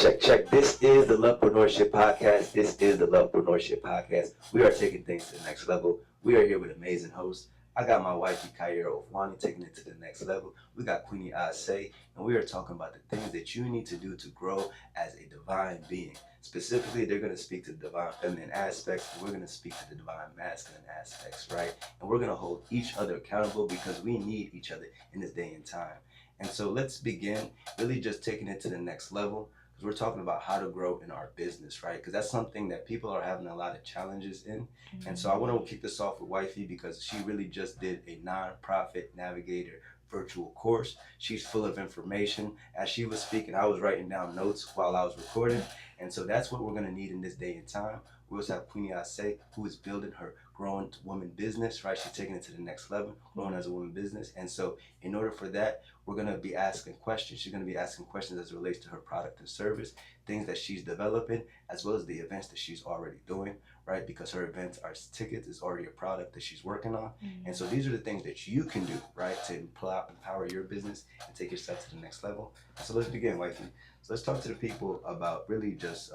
Check, check. This is the Lovepreneurship Podcast. This is the Lovepreneurship Podcast. We are taking things to the next level. We are here with amazing hosts. I got my wifey Kyara taking it to the next level. We got Queen Ase, and we are talking about the things that you need to do to grow as a divine being. Specifically, they're going to speak to the divine feminine aspects, and we're going to speak to the divine masculine aspects, right? And we're going to hold each other accountable because we need each other in this day and time. And so let's begin really just taking it to the next level. We're talking about how to grow in our business, right? Because that's something that people are having a lot of challenges in. Mm-hmm. And so I want to kick this off with Wifey because she really just did a nonprofit navigator virtual course. She's full of information. As she was speaking, I was writing down notes while I was recording. And so that's what we're going to need in this day and time. We also have Queen Ase, who is building her growing woman business, right? She's taking it to the next level, growing as a woman business. And so in order for that, we're going to be asking questions. She's going to be asking questions as it relates to her product and service, things that she's developing, as well as the events that she's already doing, right? Because her events are tickets, is already a product that she's working on. Mm-hmm. And so these are the things that you can do, right? To empower your business and take yourself to the next level. So let's begin, Wifey. So let's talk to the people about really just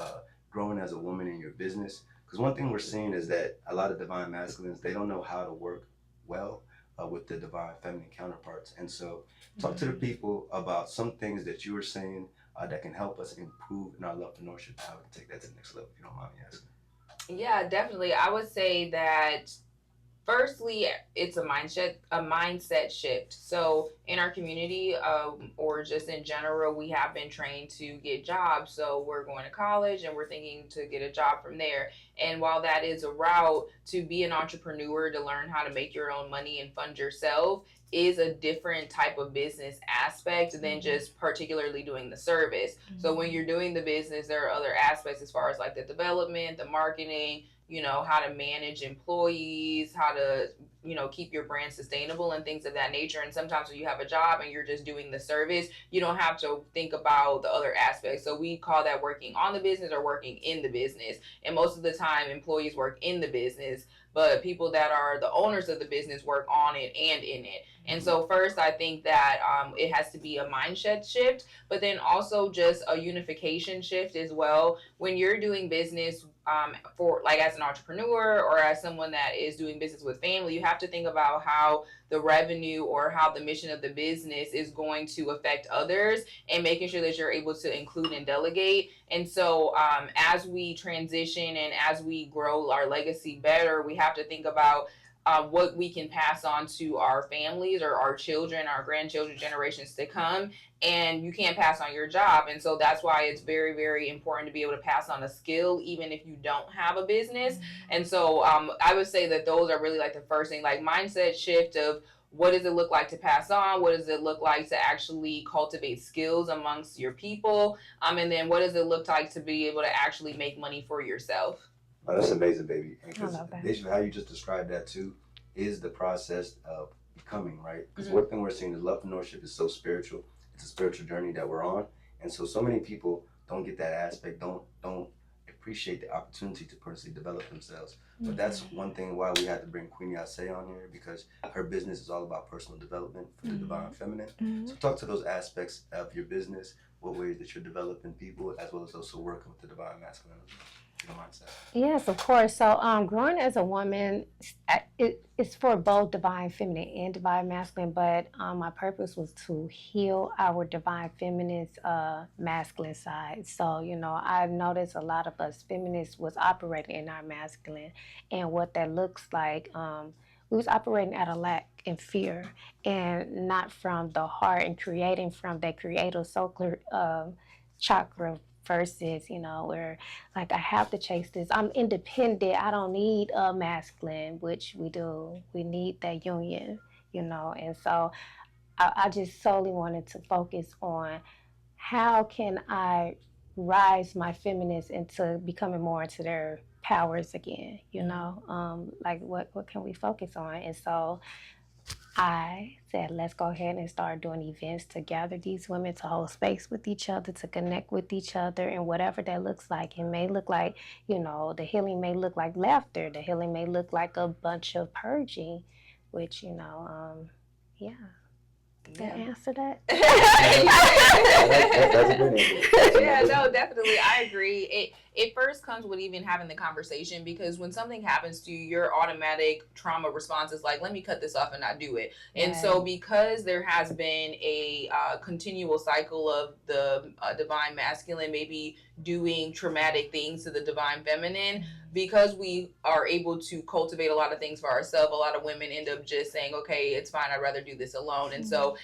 growing as a woman in your business. Because one thing we're seeing is that a lot of divine masculines, they don't know how to work well with the divine feminine counterparts. And so talk to the people about some things that you were saying that can help us improve in our lovepreneurship, how we can take that to the next level, if you don't mind me asking. Yeah, definitely. I would say that firstly, it's a mindset shift. So in our community, or just in general, we have been trained to get jobs. So we're going to college and we're thinking to get a job from there. And while that is a route to be an entrepreneur, to learn how to make your own money and fund yourself, is a different type of business aspect than just particularly doing the service. Mm-hmm. So when you're doing the business, there are other aspects as far as like the development, the marketing, how to manage employees, how to, keep your brand sustainable and things of that nature. And sometimes when you have a job and you're just doing the service, you don't have to think about the other aspects. So we call that working on the business or working in the business. And most of the time, employees work in the business, but people that are the owners of the business work on it and in it. And so first, I think that it has to be a mindset shift, but then also just a unification shift as well. When you're doing business for like as an entrepreneur or as someone that is doing business with family, you have to think about how the revenue or how the mission of the business is going to affect others and making sure that you're able to include and delegate. And so as we transition and as we grow our legacy better, we have to think about what we can pass on to our families or our children, our grandchildren, generations to come. And you can't pass on your job. And so that's why it's very, very important to be able to pass on a skill, even if you don't have a business. And so I would say that those are really like the first thing, like mindset shift of what does it look like to pass on? What does it look like to actually cultivate skills amongst your people? And then what does it look like to be able to actually make money for yourself? Oh, that's amazing, baby. Because basically how you just described that too is the process of becoming, right? Because one thing we're seeing is lovepreneurship is so spiritual. It's a spiritual journey that we're on. And so many people don't get that aspect, don't appreciate the opportunity to personally develop themselves. But that's one thing why we had to bring Queen Ase on here, because her business is all about personal development for the divine feminine. So talk to those aspects of your business, what ways that you're developing people, as well as also working with the divine masculine. Yes, of course. So growing as a woman, it's for both divine feminine and divine masculine, but my purpose was to heal our divine feminine's masculine side. So, I've noticed a lot of us feminists was operating in our masculine, and what that looks like, we was operating out of lack and fear, and not from the heart and creating from that creative solar chakra versus, where like I have to chase this. I'm independent. I don't need a masculine, which we do. We need that union, And so I just solely wanted to focus on how can I rise my feminists into becoming more into their powers again, like what can we focus on? And so I said, let's go ahead and start doing events to gather these women, to hold space with each other, to connect with each other, and whatever that looks like. It may look like, the healing may look like laughter. The healing may look like a bunch of purging, which, yeah. Did I answer that? That's a good answer. Yeah, no, definitely. I agree. It first comes with even having the conversation, because when something happens to you, your automatic trauma response is like, let me cut this off and not do it. And so because there has been a continual cycle of the divine masculine maybe doing traumatic things to the divine feminine, because we are able to cultivate a lot of things for ourselves, a lot of women end up just saying, okay, it's fine, I'd rather do this alone. And so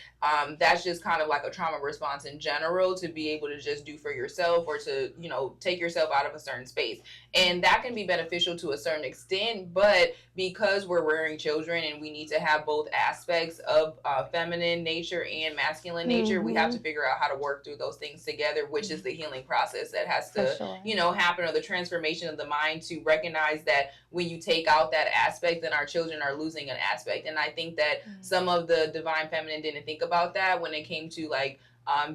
that's just kind of like a trauma response in general, to be able to just do for yourself, or to, you know, take yourself out of a certain space. And that can be beneficial to a certain extent, but because we're rearing children and we need to have both aspects of feminine nature and masculine nature, we have to figure out how to work through those things together, which is the healing process that has to, you know, happen, or the transformation of the mind to recognize that when you take out that aspect, then our children are losing an aspect. And I think that some of the divine feminine didn't think about that when it came to like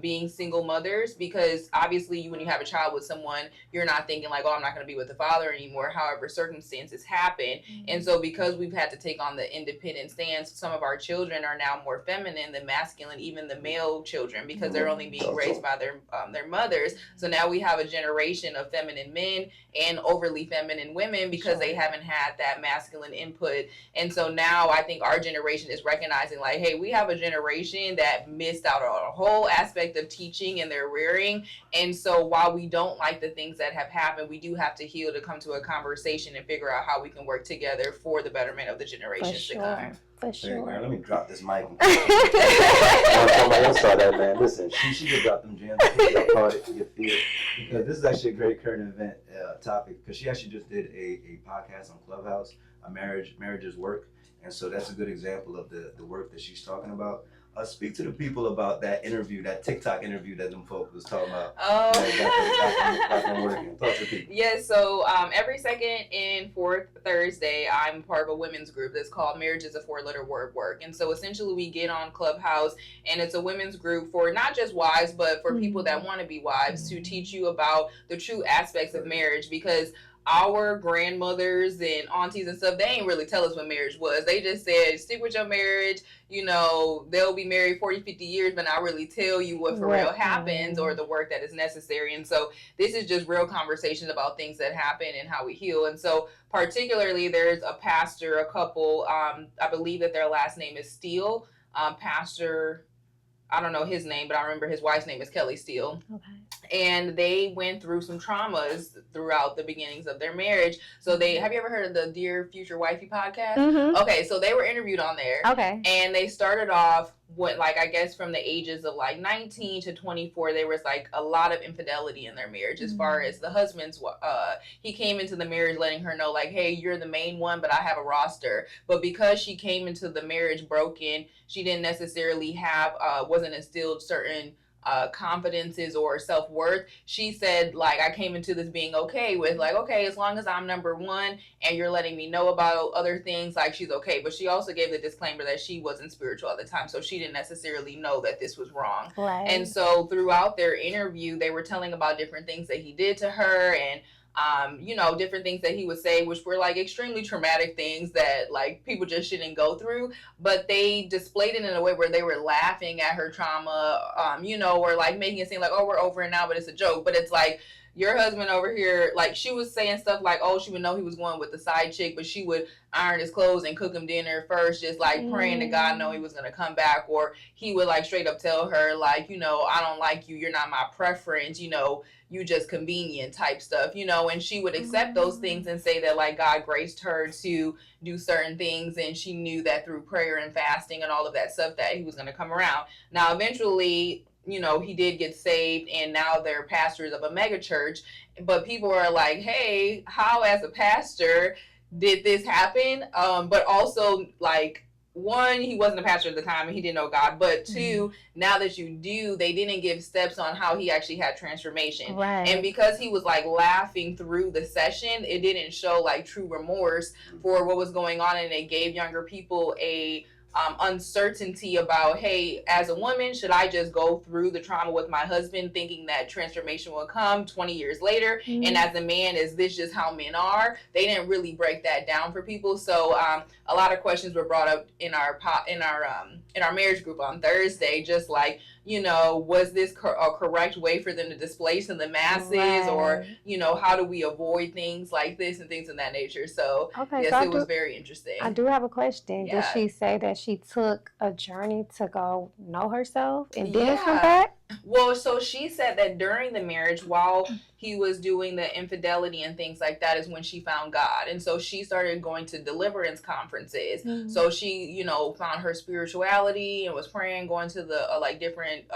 being single mothers, because obviously when you have a child with someone, you're not thinking like, oh, I'm not going to be with the father anymore. However, circumstances happen. And so because we've had to take on the independent stance, some of our children are now more feminine than masculine, even the male children, because they're only being raised by their mothers. So now we have a generation of feminine men and overly feminine women, because they haven't had that masculine input. And so now I think our generation is recognizing like, hey, we have a generation that missed out on a whole aspect of teaching and their rearing. And so while we don't like the things that have happened, we do have to heal, to come to a conversation and figure out how we can work together for the betterment of the generations to come. For sure. Man, let me drop this mic. Somebody else saw that, man. Listen, she just dropped them gems. I caught it. You feel? Because this is actually a great current event topic. Because she actually just did a podcast on Clubhouse, marriages work, and so that's a good example of the work that she's talking about. Speak to the people about that interview, that TikTok interview that them folks was talking about. Oh. Got them working. Talk to people. Yes, so every second and fourth Thursday, I'm part of a women's group that's called Marriage is a Four-Letter Word Work. And so essentially we get on Clubhouse, and it's a women's group for not just wives, but for people that want to be wives, to teach you about the true aspects of marriage. Because our grandmothers and aunties and stuff, they ain't really tell us what marriage was. They just said, stick with your marriage. You know, they'll be married 40, 50 years, but not really tell you what for real happens or the work that is necessary. And so this is just real conversations about things that happen and how we heal. And so particularly there's a pastor, a couple, I believe that their last name is Steele, Pastor, I don't know his name, but I remember his wife's name is Kelly Steele. Okay. And they went through some traumas throughout the beginnings of their marriage. So have you ever heard of the Dear Future Wifey podcast? Okay, so they were interviewed on there. Okay. And they started off I guess from the ages of like 19 to 24, there was like a lot of infidelity in their marriage, as far as the husband's, he came into the marriage letting her know like, hey, you're the main one, but I have a roster. But because she came into the marriage broken, she didn't necessarily have, wasn't instilled certain confidences or self-worth. She said like, I came into this being okay with like, okay, as long as I'm number one and you're letting me know about other things, like she's okay. But she also gave the disclaimer that she wasn't spiritual at the time, so she didn't necessarily know that this was wrong. Right. And so throughout their interview, they were telling about different things that he did to her, and different things that he would say, which were like extremely traumatic things that like people just shouldn't go through. But they displayed it in a way where they were laughing at her trauma, or like making it seem like, oh, we're over it now, but it's a joke. But it's like, your husband over here, like she was saying stuff like, oh, she would know he was going with the side chick, but she would iron his clothes and cook him dinner first, just like praying to God know he was going to come back. Or he would like straight up tell her like, I don't like you. You're not my preference. You just convenient type stuff, and she would accept those things and say that like God graced her to do certain things. And she knew that through prayer and fasting and all of that stuff that he was going to come around. Now, eventually, he did get saved, and now they're pastors of a mega church. But people are like, hey, how as a pastor did this happen? But also like, one, he wasn't a pastor at the time and he didn't know God. But two, now that you do, they didn't give steps on how he actually had transformation. Right. And because he was like laughing through the session, it didn't show like true remorse for what was going on. And it gave younger people a uncertainty about, hey, as a woman, should I just go through the trauma with my husband thinking that transformation will come 20 years later? And as a man, is this just how men are? They didn't really break that down for people. So a lot of questions were brought up in our marriage group on Thursday, just like, you know, was this a correct way for them to displace in the masses, Right. or, you know, how do we avoid things like this and things of that nature? So Okay, yes, so it was very interesting. I do have a question. Yeah. Did she say that she took a journey to go know herself and then come Yeah. back? Well, so she said that during the marriage, while he was doing the infidelity and things like that, is when she found God. And so she started going to deliverance conferences. So she, you know, found her spirituality and was praying, going to the like different,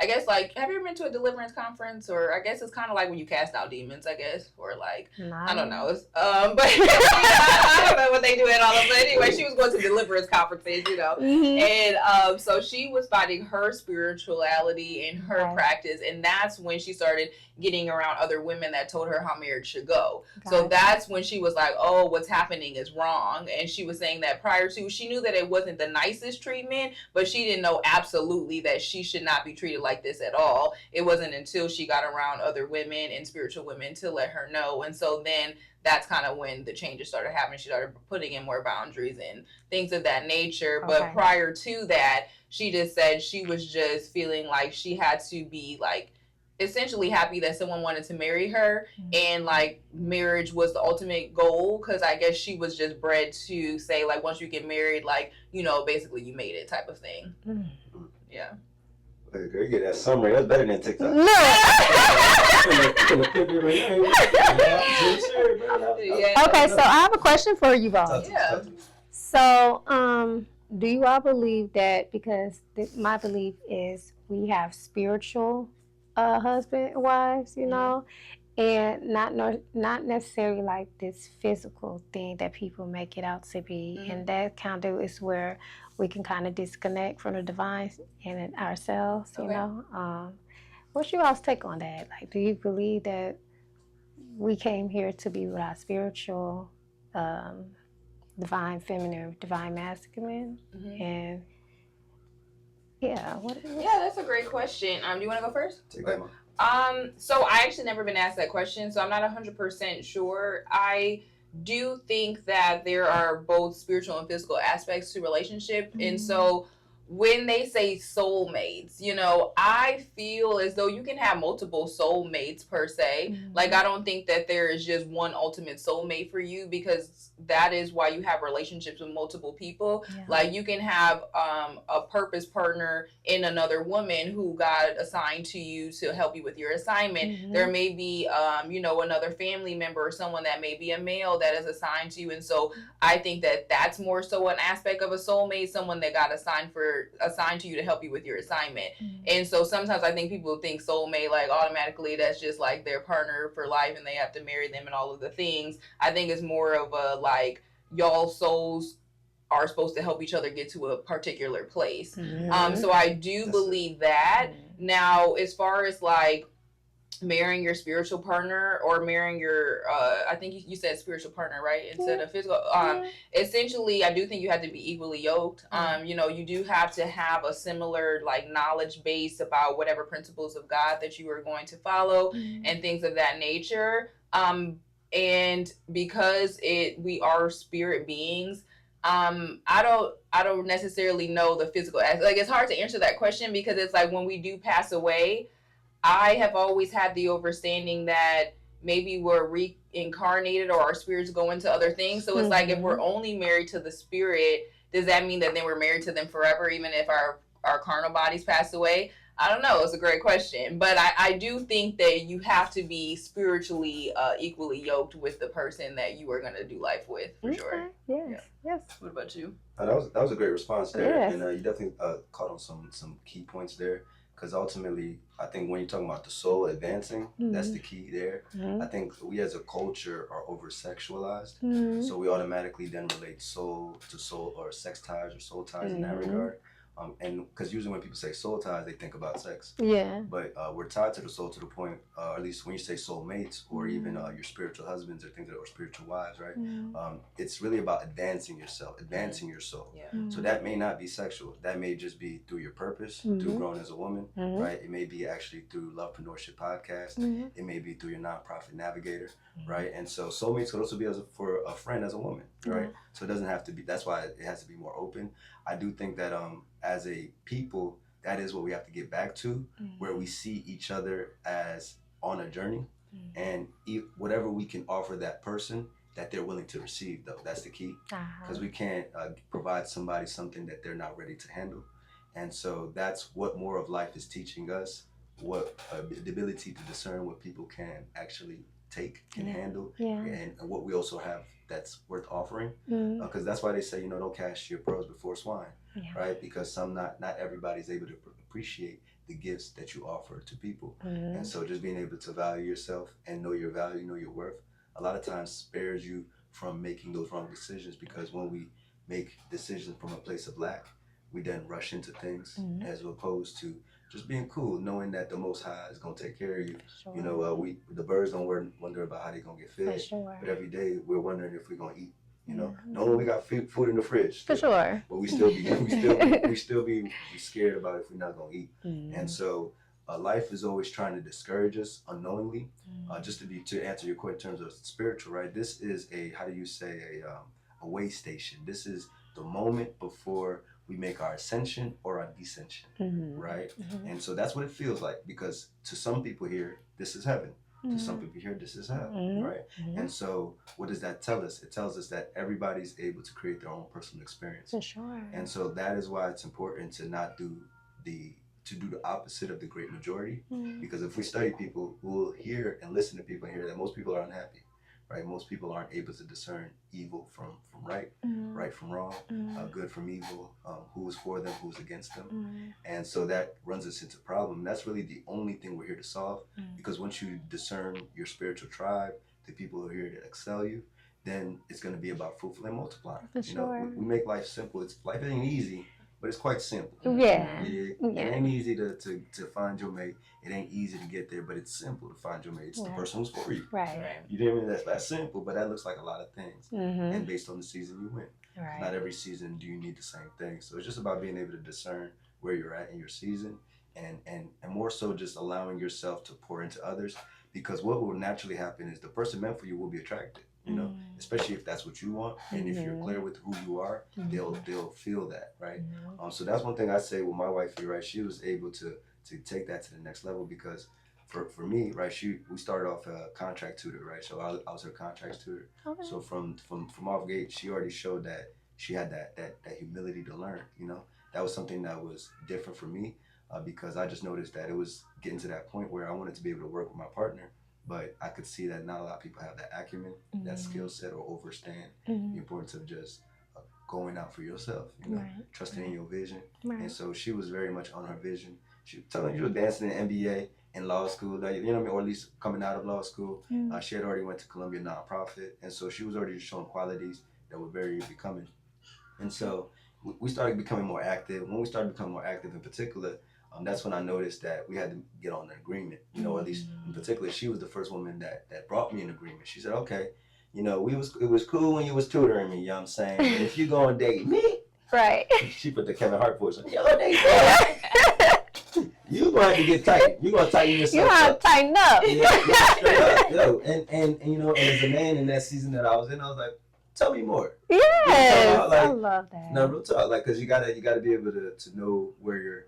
I guess, like, have you ever been to a deliverance conference? Or I guess it's kind of like when you cast out demons, I guess, or like, I don't know. But I don't know what they do at all. But anyway, she was going to deliverance conferences, you know. And so she was finding her spirituality in her practice, and that's when she started getting around other women that told her how marriage should go. So that's when she was like, oh, what's happening is wrong. And she was saying that prior to, she knew that it wasn't the nicest treatment, but she didn't know absolutely that she should not be treated like this at all. It wasn't until she got around other women and spiritual women to let her know. And so then that's kind of when the changes started happening. She started putting in more boundaries and things of that nature. But prior to that, she just said she was just feeling like she had to be like essentially happy that someone wanted to marry her, and like marriage was the ultimate goal, because I guess she was just bred to say, like, once you get married, like, you know, basically you made it type of thing. Yeah. Girl, you get that summary. That's better than TikTok. Okay, so I have a question for you both. Yeah. So, do you all believe that, because my belief is we have spiritual husband and wives, you know, and not necessarily like this physical thing that people make it out to be, and that kind of is where we can kind of disconnect from the divine and ourselves, you know. What's your all's take on that? Like, do you believe that we came here to be with our spiritual divine feminine, divine masculine, and yeah, that's a great question. Do you want to go first? Take that one. So I actually never been asked that question, so I'm not 100% sure. I do think that there are both spiritual and physical aspects to relationship, and so when they say soulmates, you know, I feel as though you can have multiple soulmates per se. Like, I don't think that there is just one ultimate soulmate for you, because that is why you have relationships with multiple people. Like, you can have a purpose partner in another woman who got assigned to you to help you with your assignment. There may be, you know, another family member or someone that may be a male that is assigned to you. And so I think that that's more so an aspect of a soulmate, someone that got assigned to you to help you with your assignment. And so sometimes I think people think soulmate, like, automatically that's just like their partner for life and they have to marry them and all of the things. I think it's more of a, like, y'all souls are supposed to help each other get to a particular place. So I do believe that. Now, as far as like marrying your spiritual partner or marrying your I think you said spiritual partner, right, instead of physical, essentially I do think you have to be equally yoked. You know, you do have to have a similar like knowledge base about whatever principles of God that you are going to follow and things of that nature. And because we are spirit beings, I don't necessarily know the physical aspect. Like, it's hard to answer that question, because it's like when we do pass away, I have always had the understanding that maybe we're reincarnated or our spirits go into other things. So it's like, if we're only married to the spirit, does that mean that then we're married to them forever, even if our carnal bodies pass away? I don't know. It's a great question. But I do think that you have to be spiritually equally yoked with the person that you are going to do life with, for sure. Yes. What about you? That was a great response there. Yes. And you definitely caught on some key points there. Because ultimately, I think when you're talking about the soul advancing, that's the key there. I think we as a culture are over-sexualized. So we automatically then relate soul to soul, or sex ties or soul ties in that regard. And because usually when people say soul ties, they think about sex. Yeah. But we're tied to the soul to the point, or at least when you say soulmates, or even your spiritual husbands or things or spiritual wives, right? It's really about advancing yourself, advancing your soul. Yeah. So that may not be sexual. That may just be through your purpose, through growing as a woman, right? It may be actually through Lovepreneurship podcast. It may be through your nonprofit navigator, right? And so soulmates could also be for a friend as a woman, right? So it doesn't have to be. That's why it has to be more open. I do think that as a people, that is what we have to get back to, where we see each other as on a journey, and whatever we can offer that person, that they're willing to receive, though. That's the key, because we can't provide somebody something that they're not ready to handle. And so that's what more of life is teaching us, what the ability to discern what people can actually take, can handle, and what we also have that's worth offering. Because that's why they say, don't cast your pearls before swine, right? Because not everybody's able to appreciate the gifts that you offer to people. And so just being able to value yourself and know your value, know your worth, a lot of times spares you from making those wrong decisions, because when we make decisions from a place of lack, we then rush into things as opposed to just being cool, knowing that the Most High is going to take care of you. The birds don't wonder about how they're going to get fed, but every day we're wondering if we're going to eat. Knowing we got food in the fridge, for sure, but we still be scared about if we're not going to eat. And so life is always trying to discourage us unknowingly. Just to answer your question in terms of spiritual, right? This is a way station. This is the moment before we make our ascension or our descension, right? And so that's what it feels like, because to some people here, this is heaven. To some people here, this is hell, right? And so what does that tell us? It tells us that everybody's able to create their own personal experience. For sure. And so that is why it's important to not do the opposite of the great majority, because if we study people, we'll hear and listen to people and hear that most people are unhappy, right? Most people aren't able to discern evil from right, right from wrong, good from evil, who is for them, who's against them. And so that runs us into problem. And that's really the only thing we're here to solve, because once you discern your spiritual tribe, the people who are here to excel you, then it's going to be about fruitful and multiplying. For sure. We make life simple. Life ain't easy, but it's quite simple. It ain't easy to find your mate. It ain't easy to get there, but it's simple to find your mate. It's the person who's for you. Right. You know what I mean? That's simple, but that looks like a lot of things. And based on the season you win. Right. Not every season do you need the same thing. So it's just about being able to discern where you're at in your season, and more so just allowing yourself to pour into others, because what will naturally happen is the person meant for you will be attracted. Especially if that's what you want, and if you're clear with who you are, they'll feel that, right? So that's one thing I say with my wife here, right? She was able to take that to the next level, because for me, right, we started off a contract tutor, right? So I was her contract tutor. Okay. So from off gate, she already showed that she had that humility to learn. That was something that was different for me, because I just noticed that it was getting to that point where I wanted to be able to work with my partner. But I could see that not a lot of people have that acumen, that skill set, or understand the importance of just going out for yourself, trusting in your vision. And so she was very much on her vision. She was telling you, dancing in NBA, in law school, what I mean, or at least coming out of law school. She had already went to Columbia nonprofit, and so she was already showing qualities that were very becoming. And so we started becoming more active. When we started becoming more active in particular, that's when I noticed that we had to get on an agreement, at least in particular, she was the first woman that brought me an agreement. She said, okay, it was cool when you was tutoring me, you know what I'm saying? But if you go and date me, right? She put the Kevin Hart voice on, you gonna date me. You gonna have to get tight. You gonna tighten yourself up. You have to tighten up. And as a man in that season that I was in, I was like, tell me more. Yes, I love that. No, real talk, because you gotta be able to know where your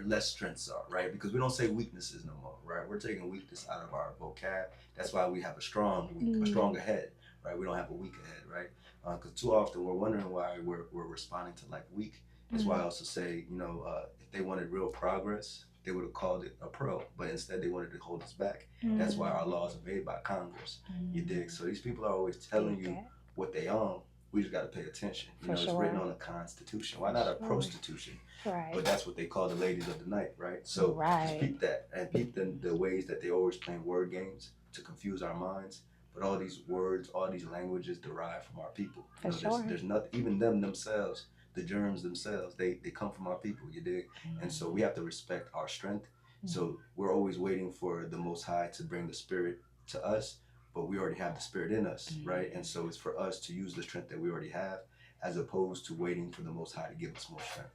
less strengths are, right? Because we don't say weaknesses no more, right? We're taking weakness out of our vocab. That's why we have a stronger head, right? We don't have a weaker head, right? Because too often we're wondering why we're responding to like weak. That's why I also say, if they wanted real progress, they would have called it a pro, but instead they wanted to hold us back. That's why our laws are made by Congress. You dig? So these people are always telling you what they own. We just got to pay attention. It's written on the Constitution. Why not a prostitution? Right. But that's what they call the ladies of the night, right? So just peep that, and peep the ways that they always playing word games to confuse our minds. But all these words, all these languages derive from our people. There's nothing, even them themselves, the germs themselves, they come from our people, you dig? And so we have to respect our strength. So we're always waiting for the Most High to bring the spirit to us, but we already have the spirit in us, right? And so it's for us to use the strength that we already have, as opposed to waiting for the Most High to give us more strength.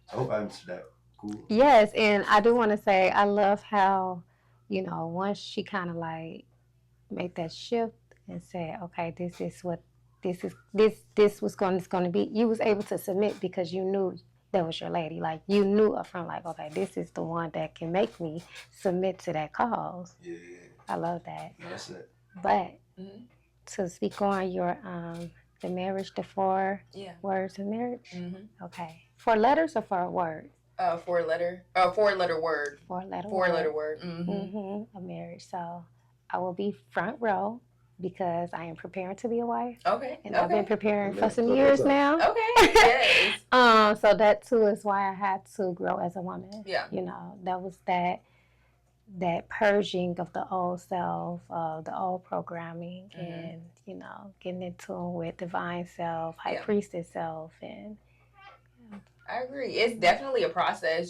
So I hope I answered that. Cool. Yes, and I do want to say I love how, once she kind of like made that shift and said, okay, this is what this was going to be. You was able to submit because you knew that was your lady. Like you knew up front, like, okay, this is the one that can make me submit to that cause. Yeah. I love that. That's it. But to speak on your the marriage, the 4 words of marriage. Okay, 4 letters or 4 words? 4-letter word. 4-letter word. A marriage. So I will be front row because I am preparing to be a wife. Okay. And I've been preparing for some years now. Okay. Yes. So that too is why I had to grow as a woman. Yeah. That was that purging of the old self, the old programming, and getting in tune with divine self, high priestess self, and. I agree. It's definitely a process,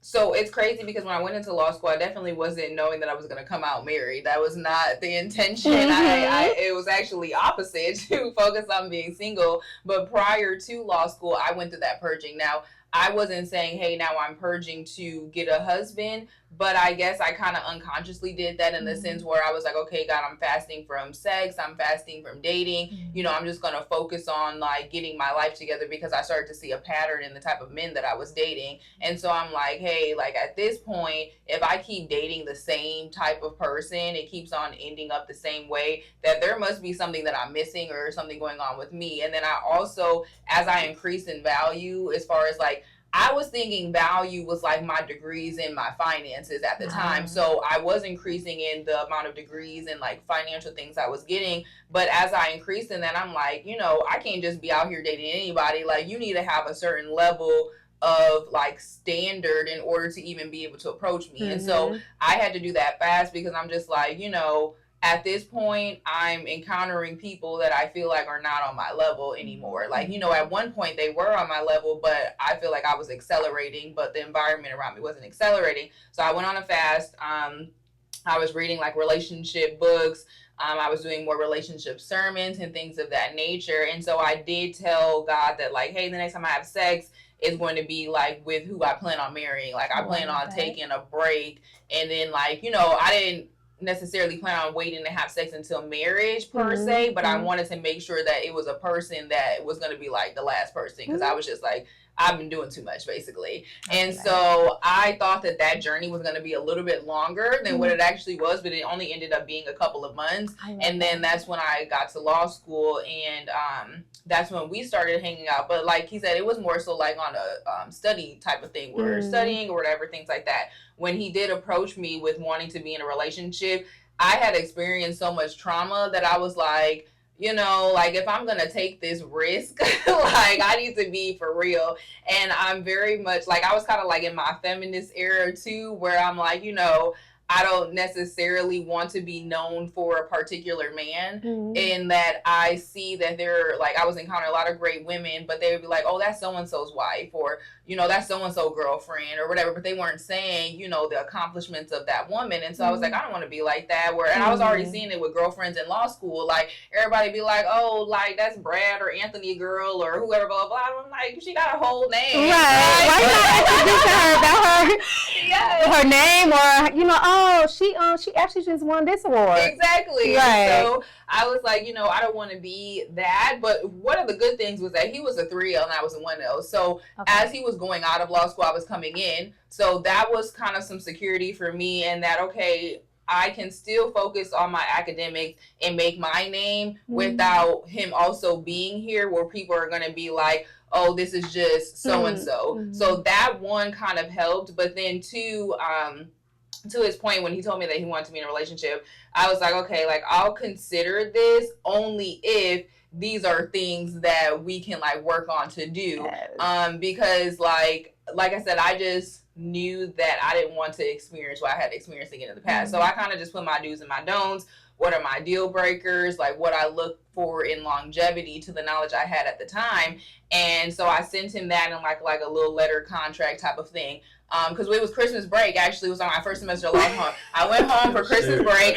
so it's crazy because when I went into law school, I definitely wasn't knowing that I was going to come out married. That was not the intention. It was actually opposite, to focus on being single. But prior to law school, I went through that purging. Now, I wasn't saying, hey, now I'm purging to get a husband, but I guess I kind of unconsciously did that in the sense where I was like, okay, God, I'm fasting from sex. I'm fasting from dating. I'm just going to focus on like getting my life together because I started to see a pattern in the type of men that I was dating. And so I'm like, hey, like at this point, if I keep dating the same type of person, it keeps on ending up the same way, that there must be something that I'm missing or something going on with me. And then I also, as I increase in value, as far as like, I was thinking value was like my degrees and my finances at the time. So I was increasing in the amount of degrees and like financial things I was getting. But as I increased in that, I'm like, I can't just be out here dating anybody. Like you need to have a certain level of like standard in order to even be able to approach me. And so I had to do that fast because I'm just like, at this point, I'm encountering people that I feel like are not on my level anymore. Like, at one point they were on my level, but I feel like I was accelerating, but the environment around me wasn't accelerating. So I went on a fast. I was reading like relationship books. I was doing more relationship sermons and things of that nature. And so I did tell God that like, hey, the next time I have sex, it's going to be like with who I plan on marrying. Like I plan on taking a break. And then like, I didn't necessarily plan on waiting to have sex until marriage per se, but I wanted to make sure that it was a person that was going to be like the last person, because I was just like, I've been doing too much basically. And so I thought that journey was going to be a little bit longer than what it actually was, but it only ended up being a couple of months. And then that's when I got to law school, and that's when we started hanging out. But like he said, it was more so like on a study type of thing. We're studying or whatever, things like that. When he did approach me with wanting to be in a relationship, I had experienced so much trauma that I was like, like if I'm going to take this risk, like I need to be for real. And I'm very much like, I was kind of like in my feminist era too, where I'm like, I don't necessarily want to be known for a particular man, in that I see that they're like, I was encountering a lot of great women, but they would be like, oh, that's so-and-so's wife, or, that's so-and-so girlfriend or whatever. But they weren't saying, the accomplishments of that woman. And so I was like, I don't want to be like that. And I was already seeing it with girlfriends in law school. Like everybody be like, oh, like that's Brad or Anthony girl or whoever, blah, blah, blah. I'm like, she got a whole name. Right. Why not introduce her about her, her name, or, oh, she actually just won this award. Exactly. Right. So I was like, I don't want to be that. But one of the good things was that he was a 3L and I was a 1L. So as he was going out of law school, I was coming in. So that was kind of some security for me, and that, okay, I can still focus on my academics and make my name without him also being here, where people are going to be like, oh, this is just so-and-so. So that one kind of helped. But then two, to his point, when he told me that he wanted to be in a relationship, I was like, okay, like I'll consider this only if these are things that we can like work on to do. Because like I said, I just knew that I didn't want to experience what I had experienced again in the past. So I kind of just put my do's and my don'ts, what are my deal breakers, like what I look for in longevity to the knowledge I had at the time. And so I sent him that in like a little letter contract type of thing. Because it was Christmas break. Actually, it was on my first semester of life home. I went home for Christmas break.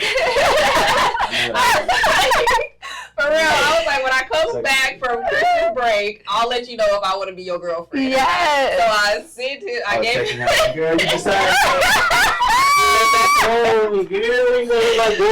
For real, I was like, when I come back from Christmas break, I'll let you know if I want to be your girlfriend. Yes. So I sent it. I gave it. Girl, you decided. Oh, girl, we gonna like go.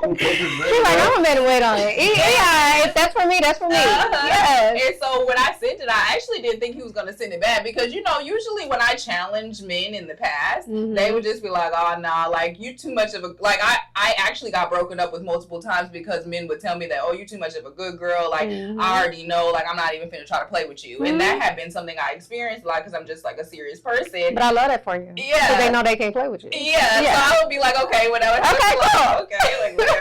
She's like, I'm gonna wait on it. Yeah, if that's for me, that's for me. Yes. And so when I sent it, I actually didn't think he was gonna send it back because usually when I challenged men in the past, they would just be like, "Oh nah, like you too much of a like." I actually got broken up with multiple times because men would tell me that, "Oh, you too much of a good girl." Like I already know, like I'm not even finna try to play with you, and that had been something I experienced a lot because I'm just like a serious person. But I love that for you. Yeah, because they know they can't play with you. Yeah, so I would be like, okay, whatever. Okay, cool. Like, okay, like whatever.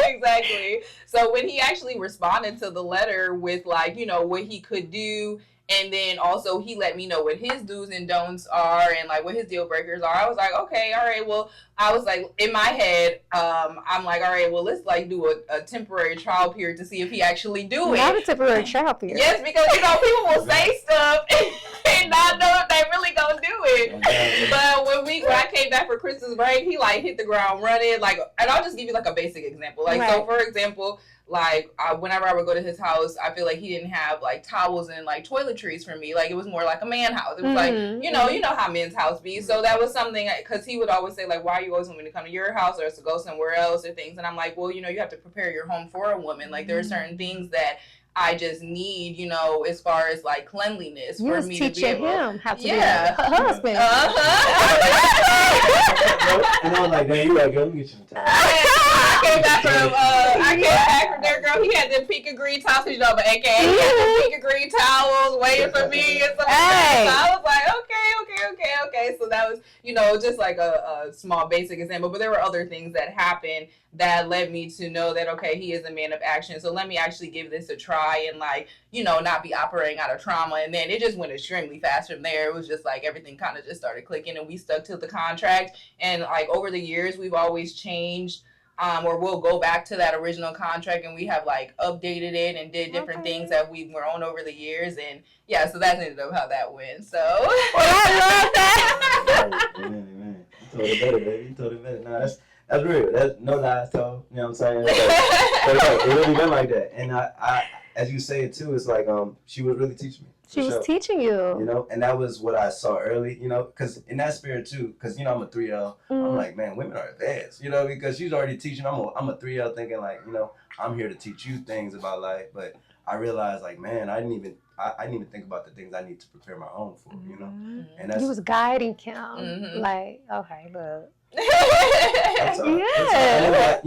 Exactly. So when he actually responded to the letter with like, what he could do, and then also he let me know what his do's and don'ts are and like what his deal breakers are. I was like, okay, all right. Well, I was like in my head, I'm like, all right, well, let's like do a temporary trial period to see if he actually do it. Not a temporary trial period. Yes, because people will say stuff and not know if they really gonna do it. But when I came back for Christmas break, he like hit the ground running. Like, and I'll just give you like a basic example. Like, so for example, like whenever I would go to his house, I feel like he didn't have like towels and like toiletries for me. Like it was more like a man house. It was like, you know how men's house be. So that was something, because he would always say like, why you always want me to come to your house or to go somewhere else or things. And I'm like, well, you have to prepare your home for a woman. Like there are certain things that I just need, as far as like cleanliness for me to be able. Him how to be a husband. And I'm like, man, you like, girl, let me get you some time. I came back from there, girl. He had them pink and green towels, but AKA he had the pink and green towels waiting for me and stuff like that. So I was like, okay. So that was, just like a small basic example. But there were other things that happened that led me to know that, okay, he is a man of action. So let me actually give this a try and like, not be operating out of trauma. And then it just went extremely fast from there. It was just like everything kind of just started clicking and we stuck to the contract. And like over the years, we've always changed or we'll go back to that original contract and we have like updated it and did different things that we've grown over the years. And yeah, so that ended up how that went. So I love that. Man. You told it better, baby. You told it better. No, that's real. That's no lies told. You know what I'm saying? But it really been like that. And I, as you say it too, it's like she was really teaching me. She was teaching you. And that was what I saw early, because in that spirit too, because, I'm a 3L, I'm like, man, women are advanced, because she's already teaching. I'm a 3L thinking like, I'm here to teach you things about life. But I realized like, man, I didn't even think about the things I need to prepare my home for, And that's, you was guiding him, like, okay, look. That's all. Yeah.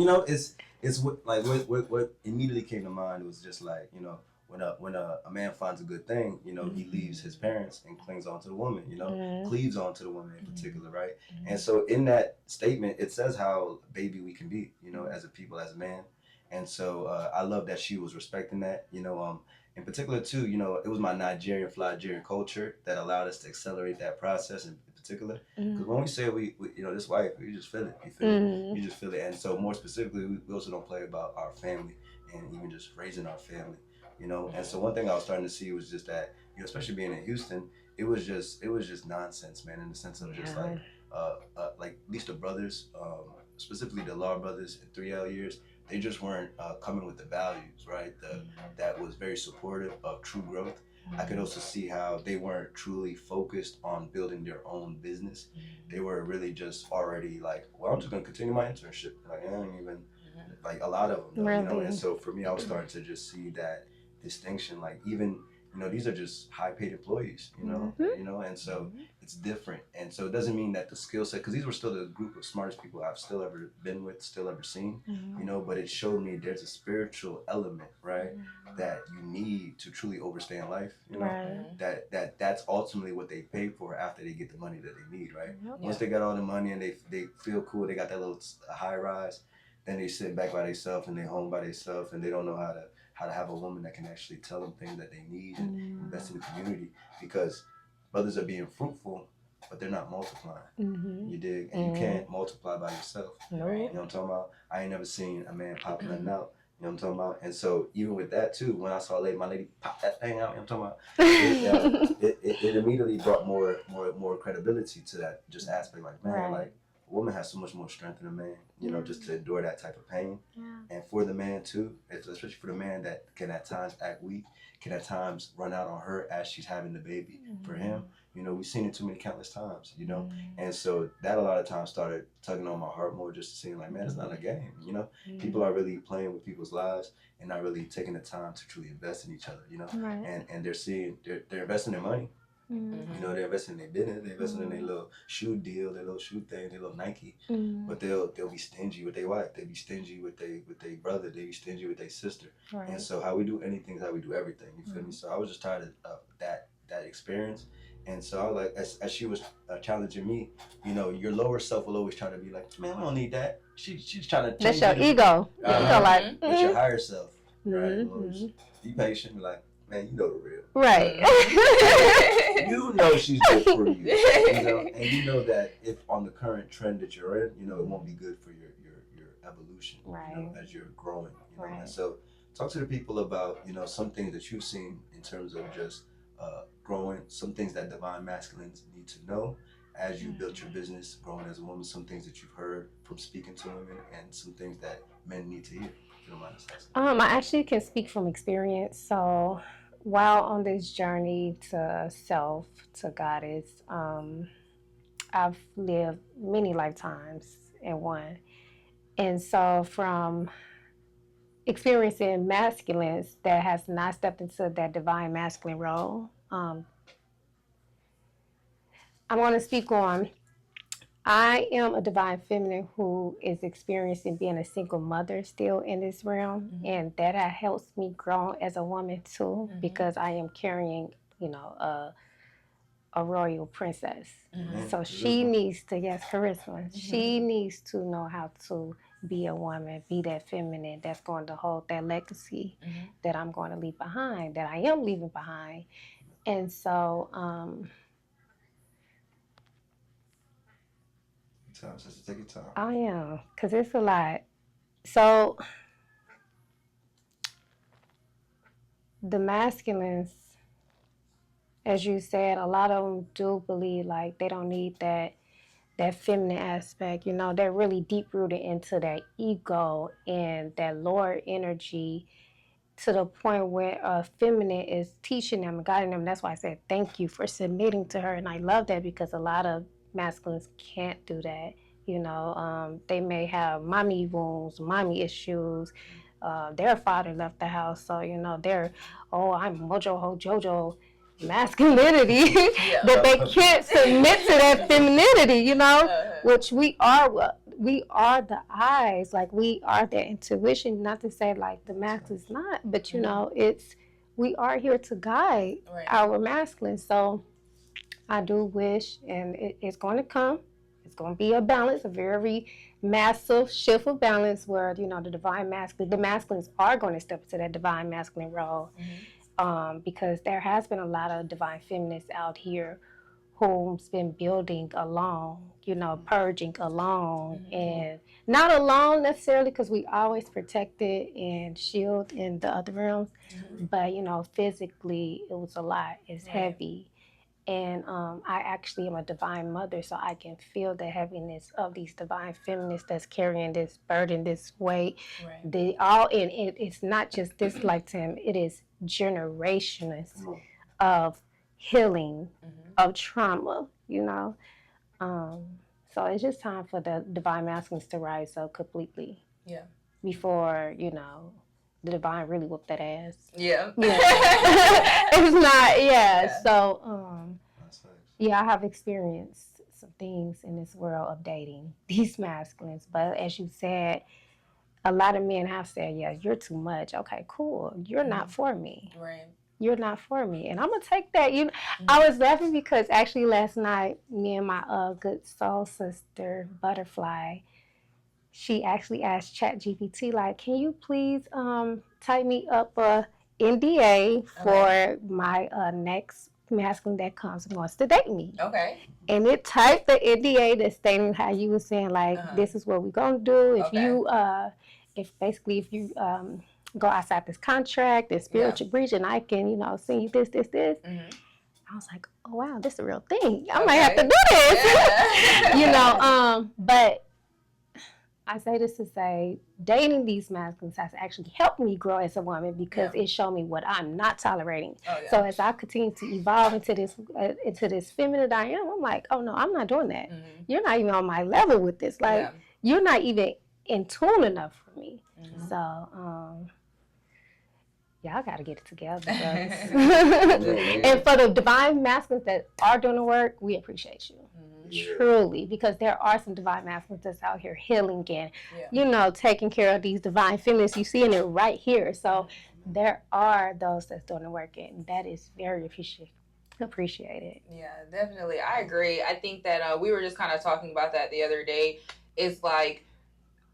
It's what immediately came to mind was just like, when a man finds a good thing, he leaves his parents and clings onto the woman, cleaves onto the woman in particular, right? And so in that statement, it says how baby we can be, as a people, as a man. And so I love that she was respecting that, in particular too, it was my Nigerian culture that allowed us to accelerate that process in particular. Because when we say we this wife, you just feel it. You just feel it. And so more specifically, we also don't play about our family and even just raising our family. And so one thing I was starting to see was just that, especially being in Houston, it was just nonsense, man, in the sense of just like at least the brothers, specifically the law brothers in 3L years, they just weren't coming with the values, right? That was very supportive of true growth. I could also see how they weren't truly focused on building their own business. They were really just already like, well, I'm just gonna continue my internship. Like I don't even like a lot of them, really? And so for me, I was starting to just see that distinction, like even these are just high paid employees, and so it's different. And so it doesn't mean that the skill set, because these were still the group of smartest people I've still ever been with, still ever seen, but it showed me there's a spiritual element, right, that you need to truly overstay in life, that's ultimately what they pay for after they get the money that they need, right? Once they got all the money and they feel cool, they got that little high rise, then they sit back by themselves and they home by themselves and they don't know how how to have a woman that can actually tell them things that they need and invest in the community, because brothers are being fruitful, but they're not multiplying. You dig? And you can't multiply by yourself. You know what I'm talking about? I ain't never seen a man pop nothing out. You know what I'm talking about? And so even with that too, when I saw my lady pop that thing out, you know what I'm talking about? It immediately brought more credibility to that just aspect. Like, man, like a woman has so much more strength than a man, you know, just to endure that type of pain. And for the man too, especially for the man that can at times act weak, can at times run out on her as she's having the baby. For him, you know, we've seen it too many countless times, you know. And so that a lot of times started tugging on my heart more, just to seeing like, man, it's not a game, you know. People are really playing with people's lives and not really taking the time to truly invest in each other, you know. And they're investing their money. You know, they're investing in their business, they're investing in their little shoe deal, their little shoe thing, their little Nike. But they'll be stingy with their wife, they be stingy with their brother, they be stingy with their sister. And so how we do anything is how we do everything. You feel me? So I was just tired of that experience. And so I was like, as she was challenging me, you know, your lower self will always try to be like, man, we don't need that. She's trying to change. That's your ego. That's your higher self, right? Be patient, be like, man, you know the real. Right. You know she's good for you. You know, and you know that if on the current trend that you're in, you know, it won't be good for your evolution, you know, as you're growing. You know? And so talk to the people about, you know, some things that you've seen in terms of just growing, some things that divine masculines need to know as you built your business, growing as a woman, some things that you've heard from speaking to women, and some things that men need to hear. If you don't mind us asking. I actually can speak from experience. So while on this journey to self, to goddess, I've lived many lifetimes in one. And so from experiencing masculines that has not stepped into that divine masculine role, I'm going to speak on, I am a divine feminine who is experiencing being a single mother still in this realm. And that helps me grow as a woman too, because I am carrying, you know, a royal princess. So she needs to, charisma. She needs to know how to be a woman, be that feminine that's going to hold that legacy that I'm going to leave behind, that I am leaving behind. And so, Sister, take your time. I am, because it's a lot. So the masculines, as you said, a lot of them do believe like they don't need that feminine aspect. You know, they're really deep rooted into their ego and that lower energy, to the point where a feminine is teaching them and guiding them. That's why I said thank you for submitting to her. And I love that, because a lot of masculines can't do that. You know, they may have mommy wounds, mommy issues. Their father left the house, so you know I'm mojo ho jojo masculinity, but they can't submit to that femininity. You know, which we are the eyes, like we are the intuition. Not to say like the masculine is not, but you know, we are here to guide our masculine. So I do wish, and it's going to come. It's going to be a balance, a very massive shift of balance where, you know, the masculines are going to step into that divine masculine role, because there has been a lot of divine feminists out here who's been building alone, you know, purging alone, and not alone necessarily, because we always protected and shield in the other realms, but, you know, physically it was a lot. It's heavy. And I actually am a divine mother, so I can feel the heaviness of these divine feminists that's carrying this burden, this weight. They all in it. It's not just this lifetime; it is generations of healing, of trauma. You know, so it's just time for the divine masculines to rise up completely. Before, you know, the divine really whoop that ass. It's not. So I have experienced some things in this world of dating these masculines, but as you said, a lot of men have said, you're too much. Okay, cool, you're not for me. You're not for me, and I'm gonna take that. You know, I was laughing because actually last night, me and my good soul sister Butterfly, she actually asked ChatGPT, like, can you please type me up a NDA for my next masculine that comes and wants to date me. Okay. And it typed the NDA that's stating how you were saying, like, this is what we're going to do. If you, if go outside this contract, this spiritual breach, and I can, send you this. I was like, oh, wow, this is a real thing. I might have to do this. Yeah. But I say this to say, dating these masculines has actually helped me grow as a woman because it showed me what I'm not tolerating. So as I continue to evolve into this feminine I am, I'm like, oh no, I'm not doing that. You're not even on my level with this. Like, you're not even in tune enough for me. So, y'all got to get it together, brothers. And for the divine masculines that are doing the work, we appreciate you. Truly, because there are some divine masculines that's out here healing and, taking care of these divine feminines. You seeing it right here. So there are those that's doing the work, and that is very appreciated. Yeah, definitely. I agree. I think that we were just kind of talking about that the other day. It's like,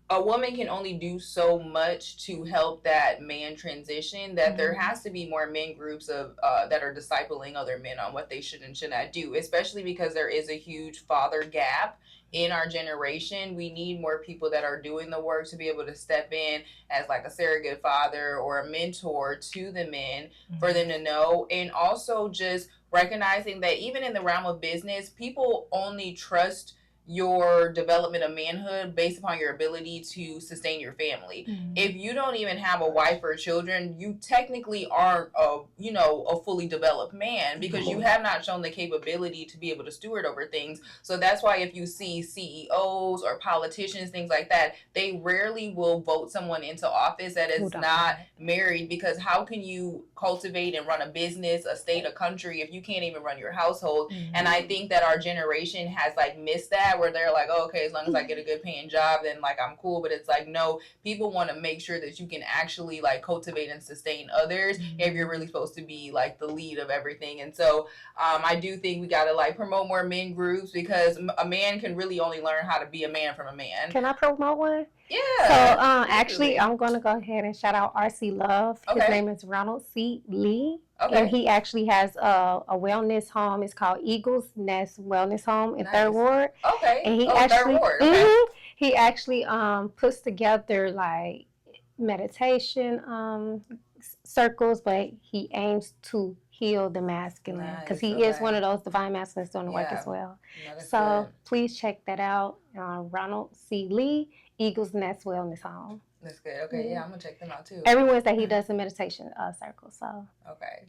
a woman can only do so much to help that man transition, that there has to be more men groups of that are discipling other men on what they should and should not do, especially because there is a huge father gap in our generation. We need more people that are doing the work to be able to step in as like a surrogate father or a mentor to the men for them to know. And also just recognizing that even in the realm of business, people only trust your development of manhood based upon your ability to sustain your family. If you don't even have a wife or children, you technically aren't a fully developed man because you have not shown the capability to be able to steward over things. So that's why if you see CEOs or politicians, things like that, they rarely will vote someone into office that is not married, because how can you cultivate and run a business, a state, a country if you can't even run your household? And I think that our generation has like missed that, where they're like, oh, okay, as long as I get a good paying job, then like I'm cool. But it's like, no, people want to make sure that you can actually like cultivate and sustain others if you're really supposed to be like the lead of everything. And so I do think we got to like promote more men groups, because a man can really only learn how to be a man from a man. Can I promote one? Yeah. So actually, I'm going to go ahead and shout out RC Love. His name is Ronald C. Lee. And he actually has a wellness home. It's called Eagles Nest Wellness Home in Third Ward. And he actually, Third Ward. He actually puts together like meditation circles, but he aims to heal the masculine, because he is one of those divine masculines doing the work as well. So please check that out. Ronald C. Lee, Eagles Nest Wellness Home. That's good. Okay, yeah, I'm gonna check them out too. Every Wednesday he does a meditation circle, so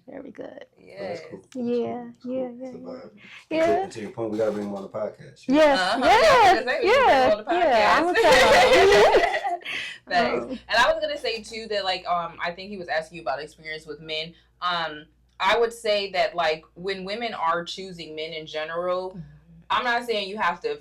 very good. Yeah, cool. Yeah. To your point, we gotta bring him on the podcast. Yes, I'm gonna Thanks. And I was gonna say too that like I think he was asking you about experience with men. I would say that like when women are choosing men in general, I'm not saying you have to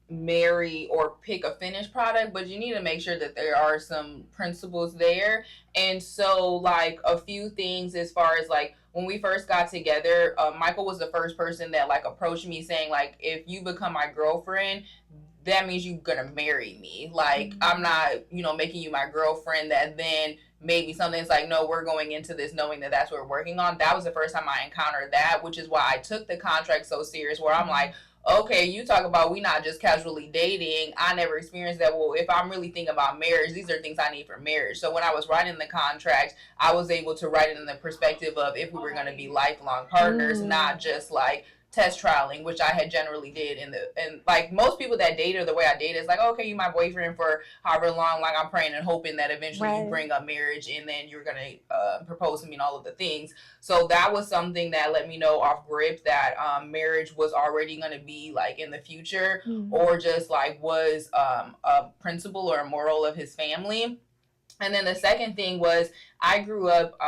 marry or pick a finished product, but you need to make sure that there are some principles there. And so like a few things as far as like when we first got together, Michael was the first person that like approached me saying like, if you become my girlfriend, that means you're gonna marry me. Like I'm not, making you my girlfriend that then maybe something's like, no, we're going into this knowing that that's what we're working on. That was the first time I encountered that, which is why I took the contract so serious, where I'm like, okay, you talk about we not just casually dating. I never experienced that. Well, if I'm really thinking about marriage, these are things I need for marriage. So when I was writing the contract, I was able to write it in the perspective of if we were going to be lifelong partners, not just like test trialing, which I had generally did and like most people that date or the way I date is like, okay, you my boyfriend for however long, like I'm praying and hoping that eventually you bring up marriage and then you're gonna propose to me and all of the things. So that was something that let me know off grip that marriage was already gonna be like in the future, or just like was a principle or a moral of his family. And then the second thing was I grew up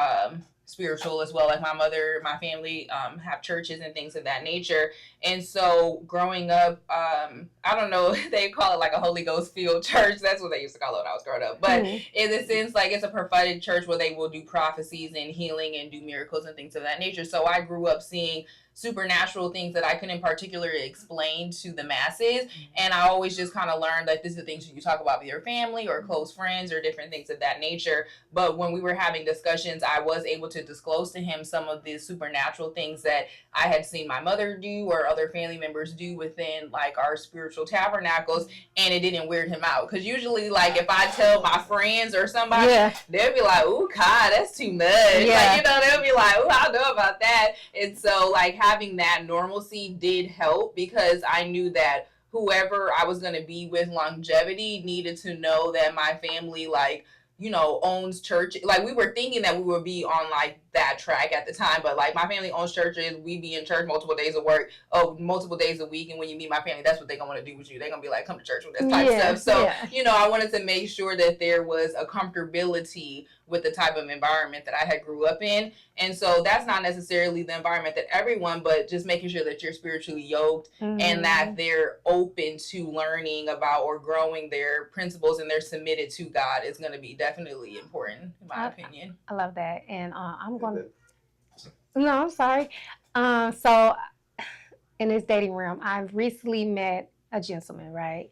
spiritual as well. Like my mother, my family have churches and things of that nature. And so growing up, I don't know, they call it like a Holy Ghost filled church. That's what they used to call it when I was growing up. But in the sense, like it's a prophetic church where they will do prophecies and healing and do miracles and things of that nature. So I grew up seeing supernatural things that I couldn't particularly explain to the masses. And I always just kind of learned that this is the things you talk about with your family or close friends or different things of that nature. But when we were having discussions, I was able to disclose to him some of the supernatural things that I had seen my mother do or other family members do within like our spiritual tabernacles, and it didn't weird him out. Because usually, like, if I tell my friends or somebody, they'll be like, "Ooh, God, that's too much." Like, you know, they'll be like, "Ooh, I know about that." And so, like, having that normalcy did help, because I knew that whoever I was going to be with longevity needed to know that my family, like, you know, owns church. Like, we were thinking that we would be on like that track at the time, but like, my family owns churches. We be in church multiple days of work, multiple days a week. And when you meet my family, that's what they're going to want to do with you. They're going to be like, come to church with this type of stuff. So, you know, I wanted to make sure that there was a comfortability with the type of environment that I had grew up in. And so that's not necessarily the environment that everyone, but just making sure that you're spiritually yoked and that they're open to learning about or growing their principles and they're submitted to God is going to be definitely important, in my opinion. I love that. And I'm going to, no, I'm sorry. So in this dating realm, I've recently met a gentleman, right?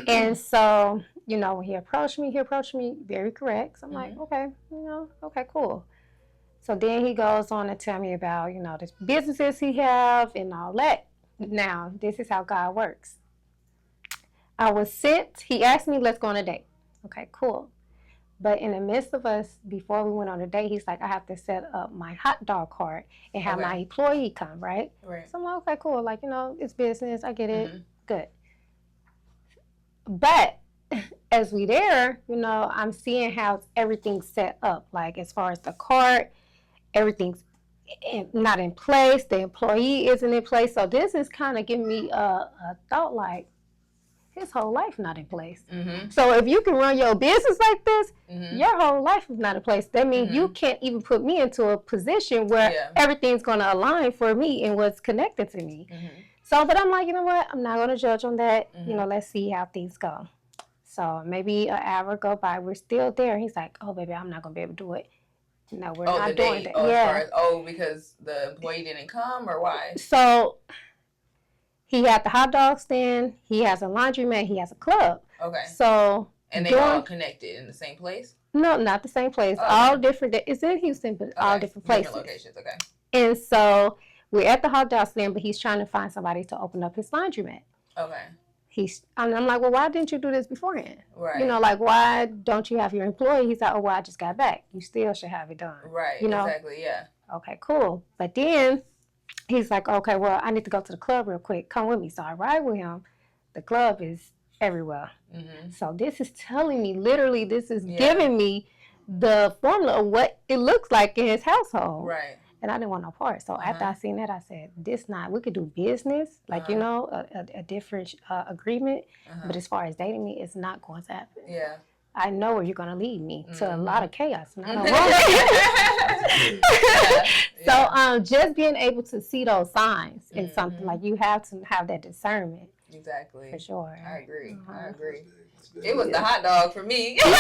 And so, you know, when he approached me very correct. So I'm like, okay, you know, okay, cool. So then he goes on to tell me about, you know, the businesses he have and all that. Now, this is how God works. He asked me, let's go on a date. Okay, cool. But in the midst of us, before we went on a date, he's like, I have to set up my hot dog cart and have my employee come, right? So I'm like, okay, cool. Like, you know, it's business. I get it. Good. But as we there, you know, I'm seeing how everything's set up. Like, as far as the cart, everything's not in place. The employee isn't in place. So this is kind of giving me a thought, like, his whole life not in place. So if you can run your business like this, your whole life is not in place. That means you can't even put me into a position where everything's going to align for me and what's connected to me. So, but I'm like, you know what? I'm not going to judge on that. You know, let's see how things go. So maybe an hour go by. We're still there. He's like, oh, baby, I'm not going to be able to do it. No, we're not doing that. Because the employee didn't come, or why? So he had the hot dog stand. He has a laundromat. He has a club. Okay. So. And they all connected in the same place? No, not the same place. All different. It's in Houston, but all different places. Different locations, okay. And so we're at the hot dog stand, but he's trying to find somebody to open up his laundromat. Okay. I'm like, well, why didn't you do this beforehand? Right. You know, like, why don't you have your employee? He's like, oh, well, I just got back. You still should have it done. Right. You know? Exactly. Yeah. Okay, cool. But then he's like, okay, well, I need to go to the club real quick. Come with me. So I ride with him. The club is everywhere. So this is telling me, literally, this is giving me the formula of what it looks like in his household. Right. And I didn't want no part. So after I seen that, I said, we could do business, like, you know, a different agreement. But as far as dating me, it's not going to happen. Yeah. I know where you're going to lead me to a lot of chaos. And I don't want it. So just being able to see those signs is something, like, you have to have that discernment. Exactly. For sure. I agree. I agree. It was the hot dog for me. That's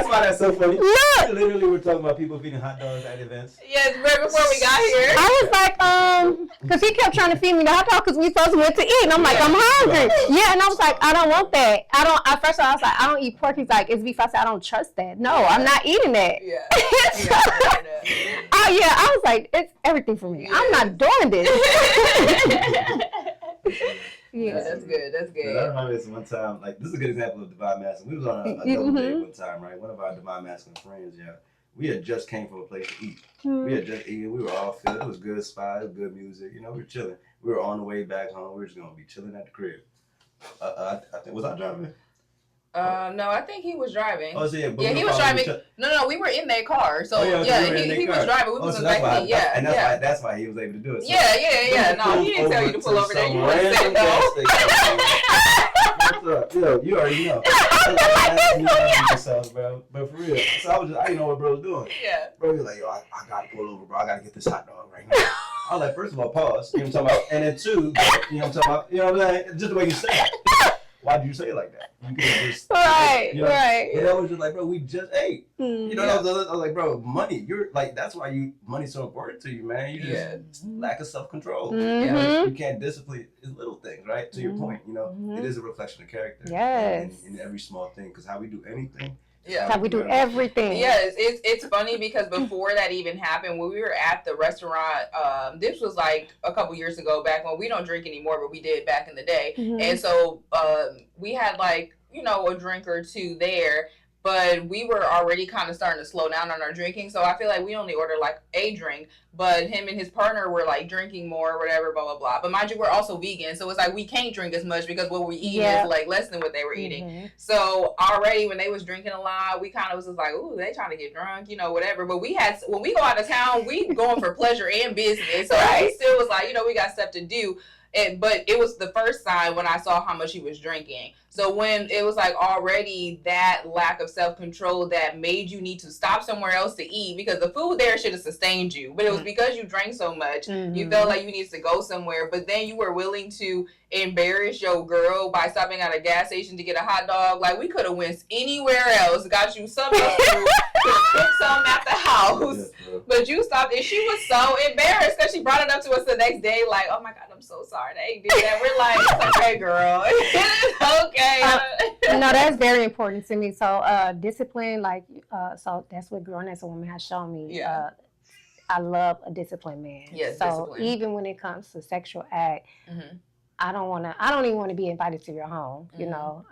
why that's so funny. Look. Literally, we're talking about people feeding hot dogs at events. Yes, right before we got here. I was like, because he kept trying to feed me the hot dog because we supposed to went to eat. And I'm like, I'm hungry. Yeah, and I was like, I don't want that. At first I was like, I don't eat pork. He's like, it's beef. I said, I don't trust that. No, I'm not eating that. Yeah. I was like, it's everything for me. Yeah. I'm not doing this. Yeah, that's good. That's good. I remember this one time, like, this is a good example of divine masculine. We was on a double date one time, right? One of our divine masculine friends, we had just came from a place to eat. We had just eaten. We were all filled. It was good spot. It was good music. You know, we were chilling. We were on the way back home. We were just going to be chilling at the crib. I think, was I driving? No, I think he was driving. Oh, so he was driving. No, we were in that car. So he was driving. We was in the back seat. Yeah, and that's why he was able to do it. So yeah. No, he didn't tell you to pull over there. You wouldn't say no. What's up? Yo, you already know. Bro. But for real, so I didn't know what bro was doing. Yeah. Bro was like, yo, I gotta pull over, bro. I gotta get this hot dog right now. I was like, first of all, pause. You know what I'm talking about? And then two, you know what I'm talking about? You know what I'm saying? Just the way you say it. why do you say it like that? You could just Right, you know, right. And I was just like, bro, we just ate. You know, Yeah. I was like, bro, money. You're like, that's why money's so important to you, man. You just lack of self-control. Mhm. You can't discipline. It's little things, right? To your point, you know, it is a reflection of character. Yes. In every small thing, because how we do anything. Yeah. How we do everything. Yes, it's funny because before that even happened, when we were at the restaurant, this was like a couple years ago, back when we don't drink anymore, but we did back in the day. And so we had like, you know, a drink or two there, but we were already kind of starting to slow down on our drinking. So I feel like we only ordered like a drink, but him and his partner were like drinking more or whatever, blah, blah, blah. But mind you, we're also vegan. So it's like we can't drink as much because what we're eating is like less than what they were eating. So already when they was drinking a lot, we kind of was just like, ooh, they trying to get drunk, you know, whatever. But when we go out of town, we going for pleasure and business. So we still was like, you know, we got stuff to do. But it was the first time when I saw how much he was drinking. So when it was like already that lack of self-control that made you need to stop somewhere else to eat, because the food there should have sustained you, but it was because you drank so much, you felt like you needed to go somewhere, but then you were willing to embarrass your girl by stopping at a gas station to get a hot dog. Like, we could have went anywhere else, got you some else food, could have cooked some at the house, but you stopped, and she was so embarrassed because she brought it up to us the next day, like, oh my God, I'm so sorry they did that. We're like, it's okay, girl. It's okay. No, that's very important to me. So discipline, like, so that's what growing as a woman has shown me. I love a disciplined man. Yes, so discipline. Even when it comes to sexual act, I don't even want to be invited to your home, you know.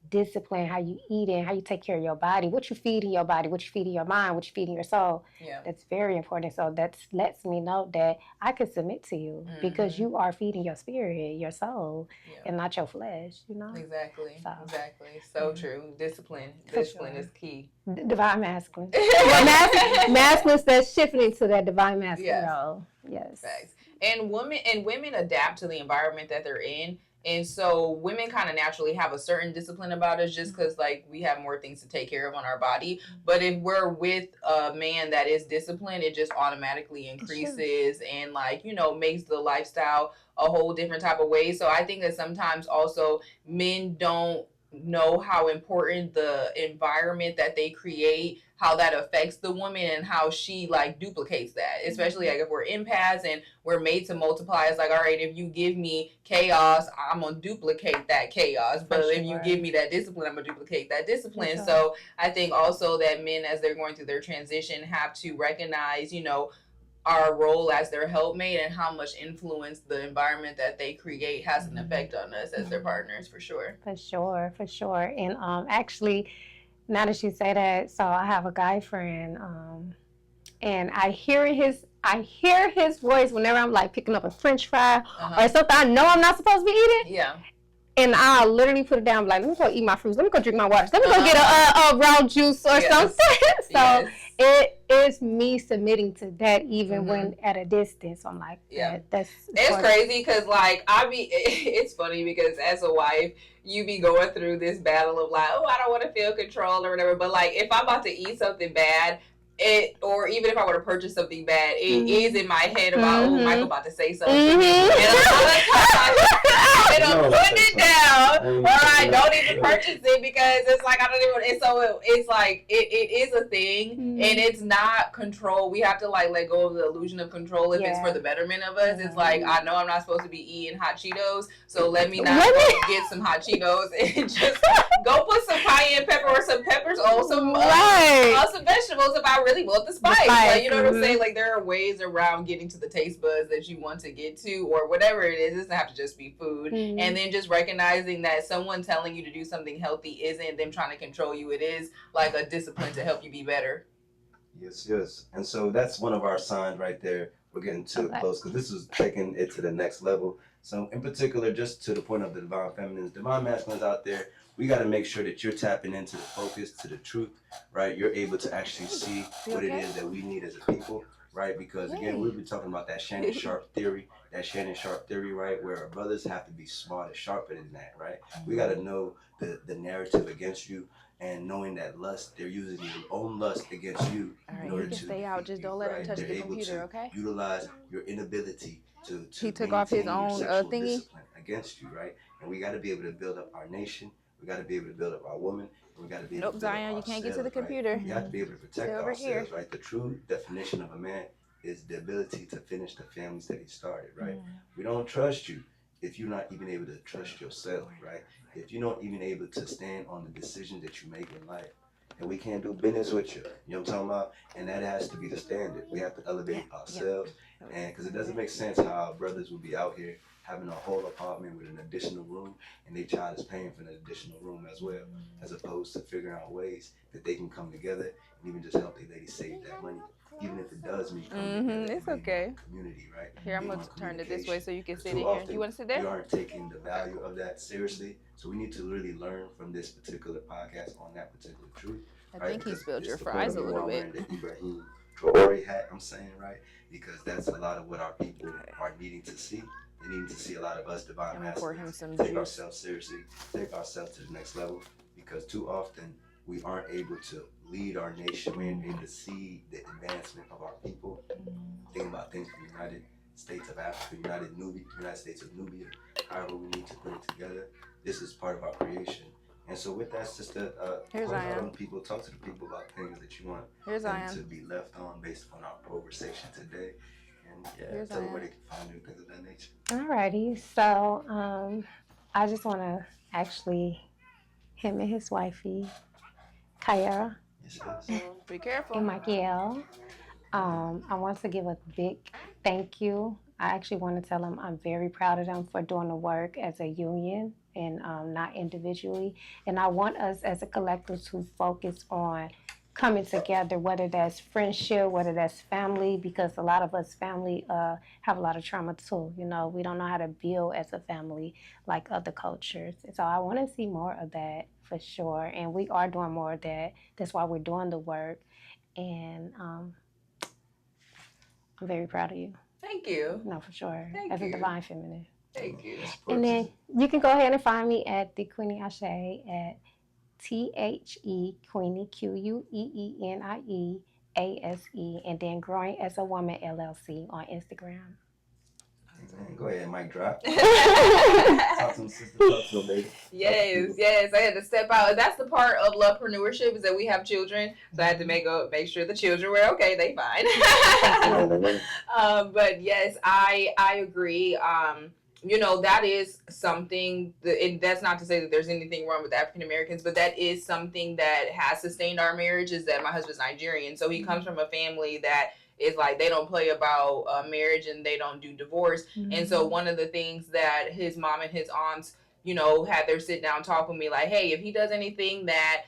Discipline, how you eating, how you take care of your body, what you feed in your body, what you feed in your mind, what you feed in your soul. That's very important. So that lets me know that I can submit to you because you are feeding your spirit, your soul, and not your flesh, you know. Exactly. So true. Discipline is key. Divine masculine. Masculine that's shifting into that divine masculine role. Yes. Facts. And women adapt to the environment that they're in. And so women kind of naturally have a certain discipline about us just because, like, we have more things to take care of on our body. But if we're with a man that is disciplined, it just automatically increases and, like, you know, makes the lifestyle a whole different type of way. So I think that sometimes also men don't know how important the environment that they create, how that affects the woman and how she like duplicates that, especially like if we're empaths and we're made to multiply. It's like, all right, if you give me chaos, I'm gonna duplicate that chaos, but if you give me that discipline, I'm gonna duplicate that discipline. So I think also that men, as they're going through their transition, have to recognize, you know, our role as their helpmate and how much influence the environment that they create has an effect on us as their partners, for sure. For sure. And actually, now that you say that, so I have a guy friend, and I hear his voice whenever I'm like picking up a French fry or something I know I'm not supposed to be eating. And I'll literally put it down, like, let me go eat my fruits, let me go drink my water, let me go get a raw juice or something. So it is me submitting to that even when at a distance. I'm like, that's it's crazy because like it's funny because as a wife, you be going through this battle of like, oh, I don't want to feel controlled or whatever. But like if I'm about to eat something bad, or even if I were to purchase something bad, it is in my head about, oh, Michael about to say something. And I'm putting it down, or I don't even purchase it because it's like I don't even. And so it's like it is a thing, and it's not control. We have to like let go of the illusion of control if it's for the betterment of us. It's like, I know I'm not supposed to be eating hot Cheetos, so let me not go get some hot Cheetos and just go put some cayenne pepper or some peppers or some vegetables if I really want the spice. Like, you know what I'm saying? Like, there are ways around getting to the taste buds that you want to get to, or whatever it is. It doesn't have to just be food. And then just recognizing that someone telling you to do something healthy isn't them trying to control you. It is like a discipline to help you be better. Yes. And so that's one of our signs right there. We're getting too close because this is taking it to the next level. So in particular, just to the point of the divine feminines, divine masculines out there, we got to make sure that you're tapping into the focus, to the truth, right? You're able to actually see what it is that we need as a people, right? Because again, we'll be talking about that Shannon Sharp theory, right? Where our brothers have to be smart and sharper than that, right? We got to know the narrative against you, and knowing that lust, they're using your own lust against you in order to stay out. Just don't let him touch the computer, okay? Utilize your inability to he took off his own thingy against you, right? And we got to be able to build up our nation. We got to be able to build up our women. And we got to be able Nope, to build Zion, up you can't get to the ourselves, computer. right? We have to be able to protect Stay over ourselves, here. right? The true definition of a man is the ability to finish the families that he started, right? We don't trust you if you're not even able to trust yourself, right? If you're not even able to stand on the decisions that you make in life. And we can't do business with you. You know what I'm talking about? And that has to be the standard. We have to elevate ourselves. And because it doesn't make sense how our brothers will be out here having a whole apartment with an additional room and their child is paying for an additional room as well, as opposed to figuring out ways that they can come together and even just help their lady save that money. Even if it does mean coming together, It's okay. community, right? Here, I'm They going want to turn it this way so you can sit Too in here. often, You want to sit we there? aren't taking the value of that seriously. So we need to really learn from this particular podcast on that particular truth. I think he Because spilled it's your the fries a point of little me bit. wearing the Ibrahim Traore hat, I'm saying, right? Because that's a lot of what our people are needing to see. They need to see a lot of us divine I'm gonna pour him masculines some take juice. ourselves seriously, take ourselves to the next level. Because too often we aren't able to lead our nation. We aren't able to see the advancement of our people. Think about things from the United States of Africa, United States of Nubia, however we need to put it together. This is part of our creation. And so with that, sister, Here's close out Zion. on people, talk to the people about things that you want Here's them to Zion. be left on based on our conversation today. And Here's tell them where Zion. they can find you, things of that nature. Alrighty, so I just want to actually, him and his wifey, Kyara Yes, yes. Be careful. and Michael, I want to give a big thank you. I actually want to tell them I'm very proud of them for doing the work as a union and not individually. And I want us as a collective to focus on coming together, whether that's friendship, whether that's family, because a lot of us family have a lot of trauma too. You know, we don't know how to build as a family like other cultures. So I want to see more of that for sure. And we are doing more of that. That's why we're doing the work. And I'm very proud of you. Thank you. No, for sure. Thank As a you. divine feminine. Thank you. And then you can go ahead and find me at the Queen Ase at Queenie QueenieAse, and then Growing as a Woman LLC on Instagram. Amen. Go ahead, mic drop. Talk to them, sister. Talk to them, baby. Yes. I had to step out. That's the part of lovepreneurship is that we have children. So I had to make sure the children were okay. They fine. But yes, I agree. You know, that is something and that's not to say that there's anything wrong with African Americans, but that is something that has sustained our marriage. Is that my husband's Nigerian, so he comes from a family that is like they don't play about marriage and they don't do divorce. And so one of the things that his mom and his aunts, you know, had their sit down talk with me like, hey, if he does anything that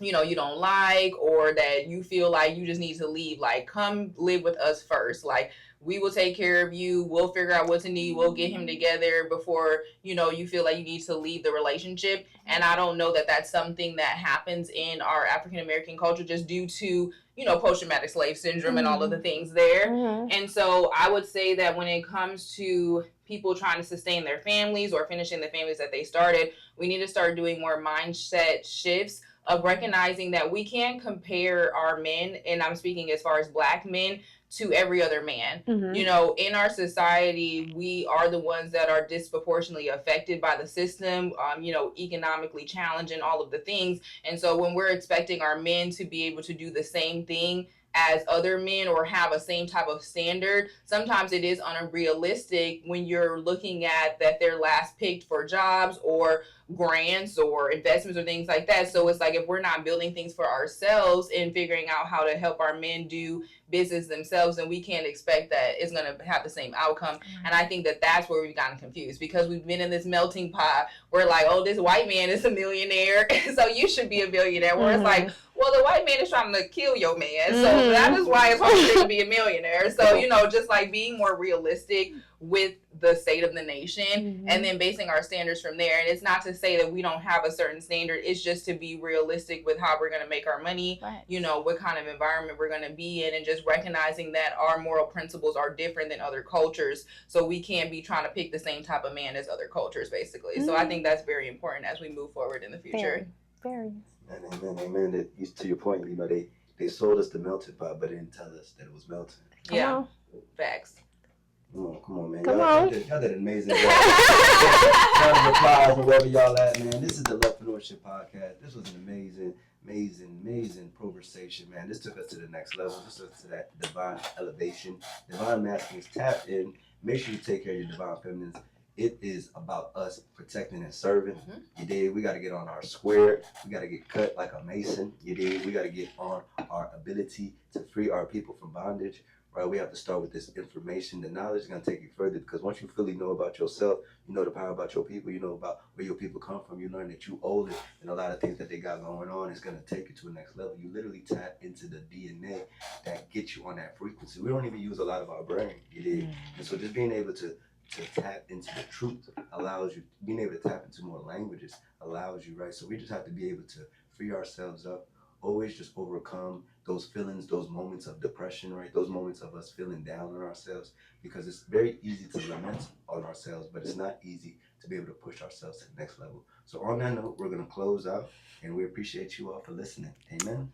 you know, you don't like, or that you feel like you just need to leave, like come live with us first. Like we will take care of you. We'll figure out what to need. We'll get him together before, you know, you feel like you need to leave the relationship. And I don't know that that's something that happens in our African American culture just due to, you know, post-traumatic slave syndrome and all of the things there. And so I would say that when it comes to people trying to sustain their families or finishing the families that they started, we need to start doing more mindset shifts of recognizing that we can't compare our men, and I'm speaking as far as Black men, to every other man. You know, in our society, we are the ones that are disproportionately affected by the system, you know, economically challenged and all of the things. And so when we're expecting our men to be able to do the same thing as other men or have a same type of standard, sometimes it is unrealistic when you're looking at that they're last picked for jobs or grants or investments or things like that. So it's like if we're not building things for ourselves and figuring out how to help our men do business themselves, then we can't expect that it's going to have the same outcome. And I think that that's where we've gotten confused, because we've been in this melting pot where like, oh, this white man is a millionaire, so you should be a billionaire. Where it's like, well, the white man is trying to kill your man, so that is why it's hard for him to be a millionaire. So, you know, just like being more realistic with the state of the nation and then basing our standards from there. And it's not to say that we don't have a certain standard. It's just to be realistic with how we're going to make our money, you know, what kind of environment we're going to be in, and just recognizing that our moral principles are different than other cultures. So we can't be trying to pick the same type of man as other cultures, basically. So I think that's very important as we move forward in the future. Very. Amen. That, to your point, you know, they sold us the melted pot, but didn't tell us that it was melting. Yeah. Facts. Come on, man. Come Y'all on. y'all did an amazing job. Round of applause wherever y'all at, man. This is the Lovepreneurship Podcast. This was an amazing conversation, man. This took us to the next level. This took us to that divine elevation. Divine masculines, tap in. Make sure you take care of your divine feminines. It is about us protecting and serving. You dig? We got to get on our square. We got to get cut like a mason. You dig? We got to get on our ability to free our people from bondage. Right? We have to start with this information. The knowledge is going to take you further because once you fully know about yourself, you know the power about your people, you know about where your people come from, you learn that you owe it and a lot of things that they got going on is going to take you to the next level. You literally tap into the DNA that gets you on that frequency. We don't even use a lot of our brain. You dig? And so just being able to tap into the truth allows you, being able to tap into more languages allows you, right? So we just have to be able to free ourselves up, always just overcome those feelings, those moments of depression, right? Those moments of us feeling down on ourselves, because it's very easy to lament on ourselves, but it's not easy to be able to push ourselves to the next level. So on that note, we're going to close out, and we appreciate you all for listening. Amen.